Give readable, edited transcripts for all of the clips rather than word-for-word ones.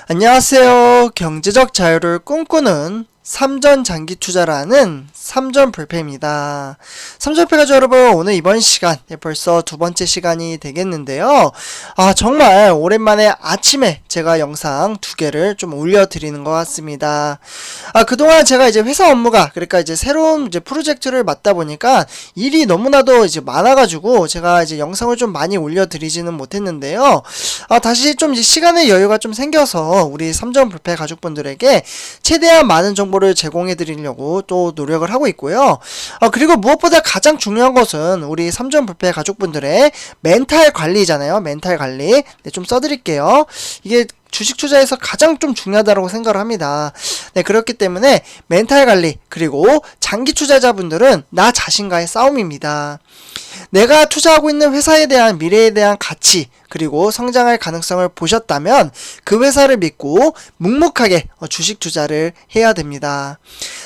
안녕하세요. 경제적 자유를 꿈꾸는 삼전 장기 투자라는 삼전 불패입니다. 삼전 불패 가족 여러분, 오늘 이번 시간 벌써 두 번째 시간이 되겠는데요. 정말 오랜만에 아침에 제가 영상 두 개를 좀 올려드리는 것 같습니다. 그동안 제가 이제 회사 업무가, 그러니까 이제 새로운 이제 프로젝트를 맡다 보니까 일이 너무나도 이제 많아가지고 제가 이제 영상을 좀 많이 올려드리지는 못했는데요. 다시 좀 이제 시간의 여유가 좀 생겨서 우리 삼전 불패 가족분들에게 최대한 많은 정보를 제공해 드리려고 또 노력을 하고 있고요. 그리고 무엇보다 가장 중요한 것은 우리 삼전 불패 가족분들의 멘탈 관리잖아요. 멘탈 관리. 네, 좀 써드릴게요. 이게 주식 투자에서 가장 좀 중요하다고 생각을 합니다. 네, 그렇기 때문에 멘탈 관리, 그리고 장기 투자자분들은 나 자신과의 싸움입니다. 내가 투자하고 있는 회사에 대한 미래에 대한 가치, 그리고 성장할 가능성을 보셨다면 그 회사를 믿고 묵묵하게 주식 투자를 해야 됩니다.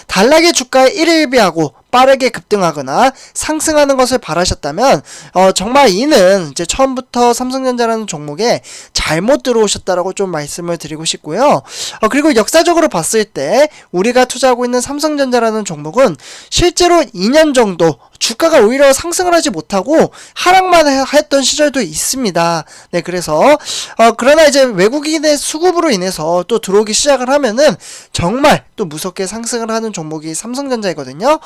단락의 주가에 일일비하고 빠르게 급등하거나 상승하는 것을 바라셨다면 정말 이는 이제 처음부터 삼성전자라는 종목에 잘못 들어오셨다라고 좀 말씀을 드리고 싶고요. 그리고 역사적으로 봤을 때 우리가 투자하고 있는 삼성전자라는 종목은 실제로 2년 정도 주가가 오히려 상승을 하지 못하고 하락만 했던 시절도 있습니다. 네, 그래서 그러나 이제 외국인의 수급으로 인해서 또 들어오기 시작을 하면은 정말 또 무섭게 상승을 하는 종목이 삼성전자이거든요.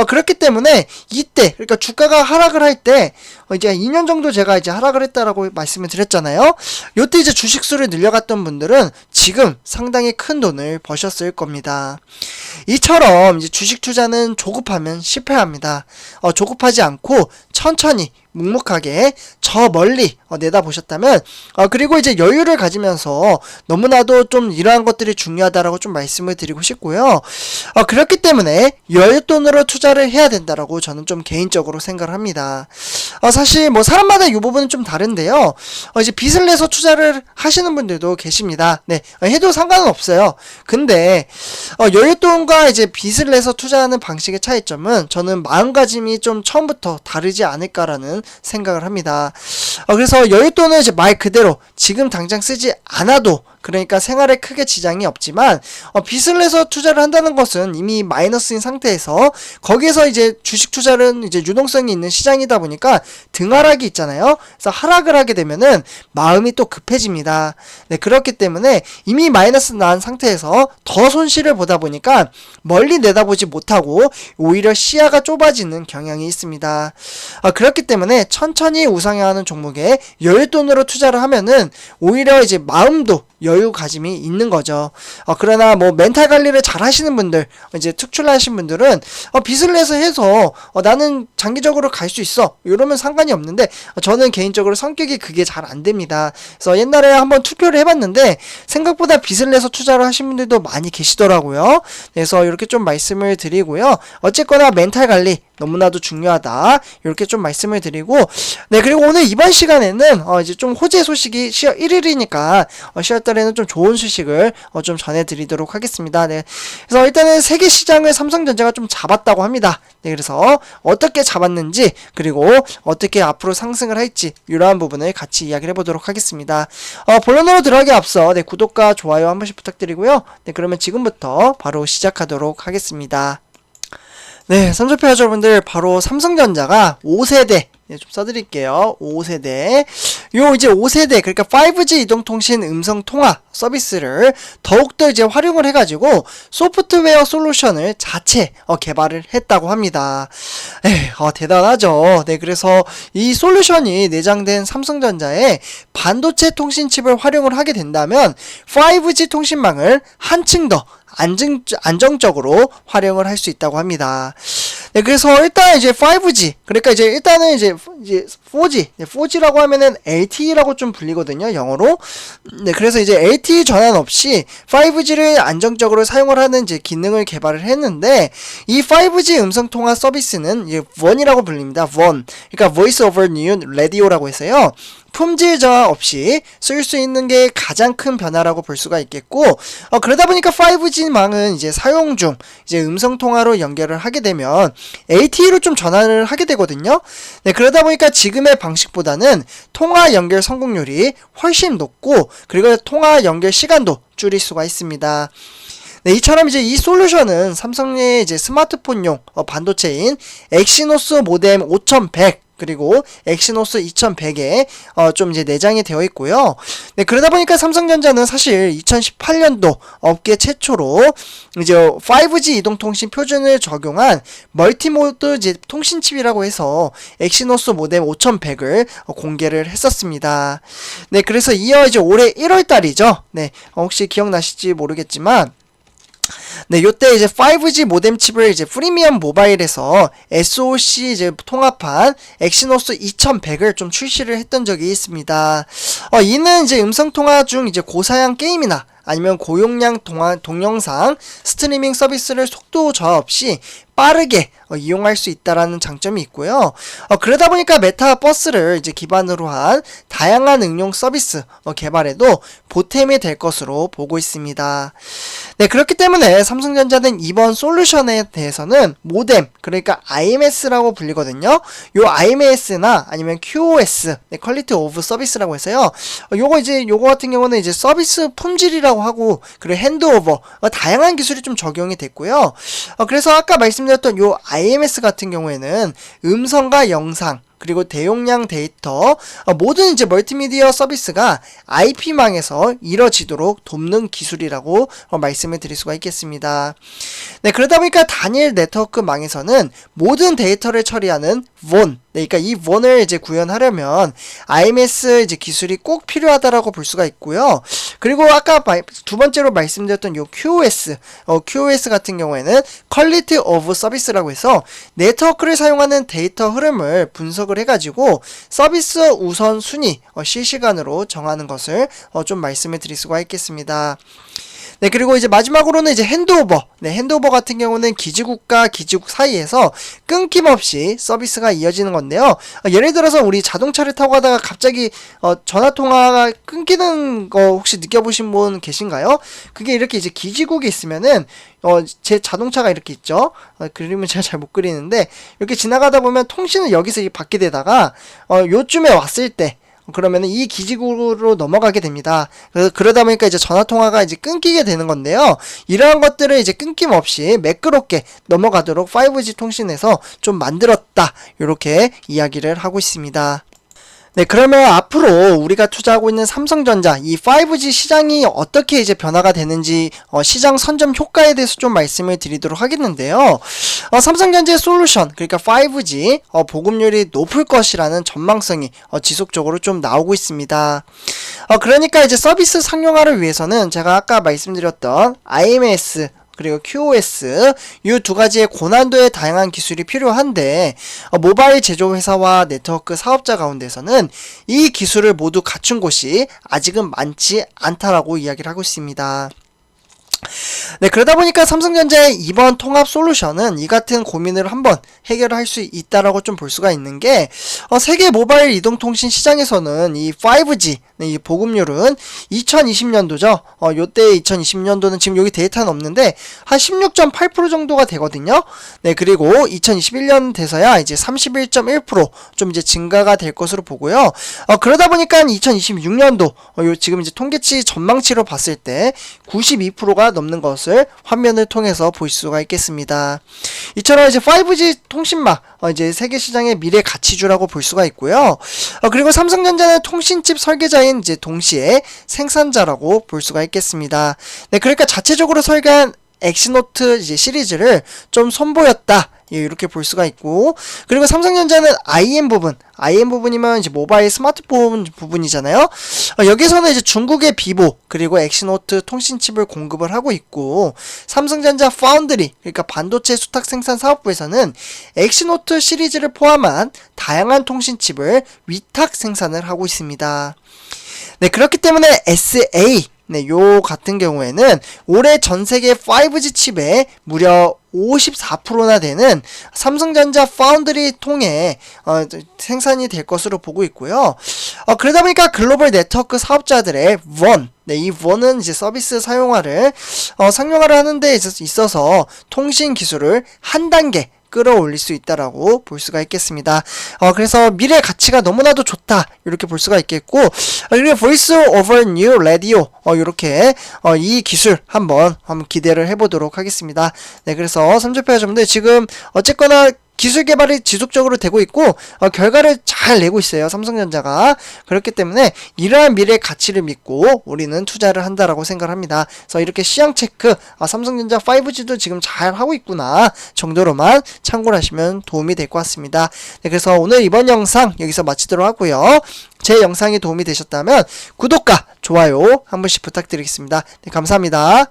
그렇기 때문에 이때, 그러니까 주가가 하락을 할 때 이제 2년 정도 제가 이제 하락을 했다라고 말씀을 드렸잖아요. 요때 이제 주식수를 늘려갔던 분들은 지금 상당히 큰 돈을 버셨을 겁니다. 이처럼 이제 주식 투자는 조급하면 실패합니다. 조급하지 않고 천천히 묵묵하게 저 멀리 내다보셨다면 그리고 이제 여유를 가지면서 너무나도 좀 이러한 것들이 중요하다라고 좀 말씀을 드리고 싶고요. 그렇기 때문에 여윳돈으로 투자를 해야 된다라고 저는 좀 개인적으로 생각을 합니다. 사실 뭐 사람마다 이 부분은 좀 다른데요. 이제 빚을 내서 투자를 하시는 분들도 계십니다. 네, 해도 상관은 없어요. 근데 여윳돈과 이제 빚을 내서 투자하는 방식의 차이점은 저는 마음가짐이 좀 처음부터 다르지 않을까라는 생각을 합니다. 그래서 여윳돈은 이제 말 그대로 지금 당장 쓰지 않아도, 그러니까 생활에 크게 지장이 없지만 빚을 내서 투자를 한다는 것은 이미 마이너스인 상태에서 거기에서 이제 주식 투자는 이제 유동성이 있는 시장이다 보니까 등하락이 있잖아요. 그래서 하락을 하게 되면은 마음이 또 급해집니다. 네, 그렇기 때문에 이미 마이너스 난 상태에서 더 손실을 보다 보니까 멀리 내다보지 못하고 오히려 시야가 좁아지는 경향이 있습니다. 그렇기 때문에 천천히 우상향하는 종목에 여윳돈으로 투자를 하면은 오히려 이제 마음도 여유가짐이 있는 거죠. 그러나 뭐 멘탈 관리를 잘 하시는 분들, 이제 특출나신 분들은 빚을 내서 해서 나는 장기적으로 갈 수 있어 이러면 상관이 없는데 저는 개인적으로 성격이 그게 잘 안 됩니다. 그래서 옛날에 한번 투표를 해봤는데 생각보다 빚을 내서 투자를 하신 분들도 많이 계시더라고요. 그래서 이렇게 좀 말씀을 드리고요. 어쨌거나 멘탈 관리 너무나도 중요하다, 이렇게 좀 말씀을 드리고, 네, 그리고 오늘 이번 시간에는 이제 좀 호재 소식이 10월 1일이니까 10월달에는 좀 좋은 소식을 좀 전해드리도록 하겠습니다. 네, 그래서 일단은 세계 시장을 삼성전자가 좀 잡았다고 합니다. 네, 그래서 어떻게 잡았는지, 그리고 어떻게 앞으로 상승을 할지 이러한 부분을 같이 이야기를 해보도록 하겠습니다. 본론으로 들어가기 앞서 네, 구독과 좋아요 한 번씩 부탁드리고요. 네, 그러면 지금부터 바로 시작하도록 하겠습니다. 네, 삼전패 여러분들, 바로 삼성전자가 5세대, 네, 좀 써드릴게요. 5세대. 이제 5세대, 그러니까 5G 이동통신 음성통화 서비스를 더욱더 이제 활용을 해가지고 소프트웨어 솔루션을 자체 개발을 했다고 합니다. 대단하죠. 네, 그래서 이 솔루션이 내장된 삼성전자의 반도체 통신칩을 활용을 하게 된다면 5G 통신망을 한층 더 안정적으로 활용을 할 수 있다고 합니다. 네, 그래서 일단 이제 5G, 그러니까 이제 일단은 이제 4G, 4G라고 하면은 LTE라고 좀 불리거든요, 영어로. 네, 그래서 이제 LTE 전환 없이 5G를 안정적으로 사용을 하는 이제 기능을 개발을 했는데, 이 5G 음성 통화 서비스는 이제 VoN이라고 불립니다. VoN, 그러니까 Voice over New Radio라고 해서요. 품질 저하 없이 쓸 수 있는 게 가장 큰 변화라고 볼 수가 있겠고, 그러다 보니까 5G망은 이제 사용 중 이제 음성 통화로 연결을 하게 되면 LTE로 좀 전환을 하게 되거든요. 네, 그러다 보니까 지금의 방식보다는 통화 연결 성공률이 훨씬 높고, 그리고 통화 연결 시간도 줄일 수가 있습니다. 네, 이처럼 이제 이 솔루션은 삼성의 이제 스마트폰용 반도체인 엑시노스 모뎀 5100 그리고 엑시노스 2100에 좀 이제 내장이 되어 있고요. 네, 그러다 보니까 삼성전자는 사실 2018년도 업계 최초로 이제 5G 이동통신 표준을 적용한 멀티모드 이제 통신칩이라고 해서 엑시노스 모뎀 5100을 공개를 했었습니다. 네, 그래서 이어 이제 올해 1월 달이죠. 네, 혹시 기억나실지 모르겠지만, 네, 요때 이제 5G 모뎀 칩을 이제 프리미엄 모바일에서 SoC 이제 통합한 엑시노스 2100을 좀 출시를 했던 적이 있습니다. 이는 이제 음성 통화 중 이제 고사양 게임이나 아니면 고용량 동영상 스트리밍 서비스를 속도 저하 없이 빠르게 이용할 수 있다라는 장점이 있고요. 그러다 보니까 메타버스를 이제 기반으로 한 다양한 응용 서비스 개발에도 보탬이 될 것으로 보고 있습니다. 네, 그렇기 때문에 삼성전자는 이번 솔루션에 대해서는 모뎀, 그러니까 IMS라고 불리거든요. 요 IMS나 아니면 QoS, 네, 퀄리티 오브 서비스라고 해서요. 요거 같은 경우는 이제 서비스 품질이라고 하고, 그리고 핸드오버, 다양한 기술이 좀 적용이 됐고요. 그래서 아까 말씀드렸던 요 IMS 같은 경우에는 음성과 영상, 그리고 대용량 데이터, 모든 이제 멀티미디어 서비스가 IP망에서 이뤄지도록 돕는 기술이라고 말씀을 드릴 수가 있겠습니다. 네, 그러다 보니까 단일 네트워크 망에서는 모든 데이터를 처리하는 WAN, 네, 그러니까 이 WAN을 이제 구현하려면 IMS 이제 기술이 꼭 필요하다라고 볼 수가 있고요. 그리고 아까 두 번째로 말씀드렸던 요 QoS, QoS 같은 경우에는 퀄리티 오브 서비스라고 해서 네트워크를 사용하는 데이터 흐름을 분석을 해가지고 서비스 우선 순위 실시간으로 정하는 것을 좀 말씀을 드릴 수가 있겠습니다. 네, 그리고 이제 마지막으로는 이제 핸드오버. 네, 핸드오버 같은 경우는 기지국과 기지국 사이에서 끊김없이 서비스가 이어지는 건데요. 예를 들어서 우리 자동차를 타고 가다가 갑자기 전화통화가 끊기는 거 혹시 느껴보신 분 계신가요? 그게 이렇게 이제 기지국이 있으면은 제 자동차가 이렇게 있죠. 그림은 제가 잘 못 그리는데, 이렇게 지나가다 보면 통신을 여기서 받게 되다가 요쯤에 왔을 때 그러면은 이 기지국으로 넘어가게 됩니다. 그러다 보니까 이제 전화통화가 이제 끊기게 되는 건데요. 이러한 것들을 이제 끊김없이 매끄럽게 넘어가도록 5G 통신에서 좀 만들었다, 이렇게 이야기를 하고 있습니다. 네, 그러면 앞으로 우리가 투자하고 있는 삼성전자 이 5G 시장이 어떻게 이제 변화가 되는지 시장 선점 효과에 대해서 좀 말씀을 드리도록 하겠는데요. 삼성전자의 솔루션, 그러니까 5G 보급률이 높을 것이라는 전망성이 지속적으로 좀 나오고 있습니다. 그러니까 이제 서비스 상용화를 위해서는 제가 아까 말씀드렸던 IMS 그리고 QoS 이 두 가지의 고난도의 다양한 기술이 필요한데, 모바일 제조회사와 네트워크 사업자 가운데서는 이 기술을 모두 갖춘 곳이 아직은 많지 않다라고 이야기를 하고 있습니다. 네, 그러다 보니까 삼성전자의 이번 통합 솔루션은 이 같은 고민을 한번 해결할 수 있다라고 좀 볼 수가 있는 게, 세계 모바일 이동통신 시장에서는 이 5G 이 보급률은 2020년도죠. 요때 2020년도는 지금 여기 데이터는 없는데 한 16.8% 정도가 되거든요. 네, 그리고 2021년 돼서야 이제 31.1% 이제 증가가 될 것으로 보고요. 그러다 보니까 2026년도 요 지금 이제 통계치 전망치로 봤을 때 92%가 넘는 것을 화면을 통해서 볼 수가 있겠습니다. 이처럼 이제 5G 통신망 이제 세계 시장의 미래 가치주라고 볼 수가 있고요. 그리고 삼성전자는 통신칩 설계자인 이제 동시에 생산자라고 볼 수가 있겠습니다. 네, 그러니까 자체적으로 설계한 엑시노트 이제 시리즈를 좀 선보였다, 이렇게 볼 수가 있고, 그리고 삼성전자는 IM 부분이면 이제 모바일 스마트폰 부분이잖아요. 여기서는 이제 중국의 비보 그리고 엑시노트 통신칩을 공급을 하고 있고, 삼성전자 파운드리 그러니까 반도체 수탁 생산 사업부에서는 엑시노트 시리즈를 포함한 다양한 통신칩을 위탁 생산을 하고 있습니다. 네, 그렇기 때문에 SA 네, 요 같은 경우에는 올해 전 세계 5G 칩의 무려 54%나 되는 삼성전자 파운드리 통해 생산이 될 것으로 보고 있고요. 그러다 보니까 글로벌 네트워크 사업자들의 원, 네, 이 원은 이제 서비스 사용화를 상용화를 하는 데 있어서 통신 기술을 한 단계 끌어올릴 수 있다라고 볼 수가 있겠습니다. 그래서 미래 가치가 너무나도 좋다 이렇게 볼 수가 있겠고, 그리고 보이스 오버 뉴 라디오 이렇게 이 기술 한번 기대를 해보도록 하겠습니다. 네, 그래서 삼조표자분들 지금 어쨌거나 기술 개발이 지속적으로 되고 있고 결과를 잘 내고 있어요, 삼성전자가. 그렇기 때문에 이러한 미래 가치를 믿고 우리는 투자를 한다라고 생각을 합니다. 그래서 이렇게 시향 체크, 삼성전자 5G도 지금 잘 하고 있구나 정도로만 참고를 하시면 도움이 될 것 같습니다. 네, 그래서 오늘 이번 영상 여기서 마치도록 하고요. 제 영상이 도움이 되셨다면 구독과 좋아요 한 번씩 부탁드리겠습니다. 네, 감사합니다.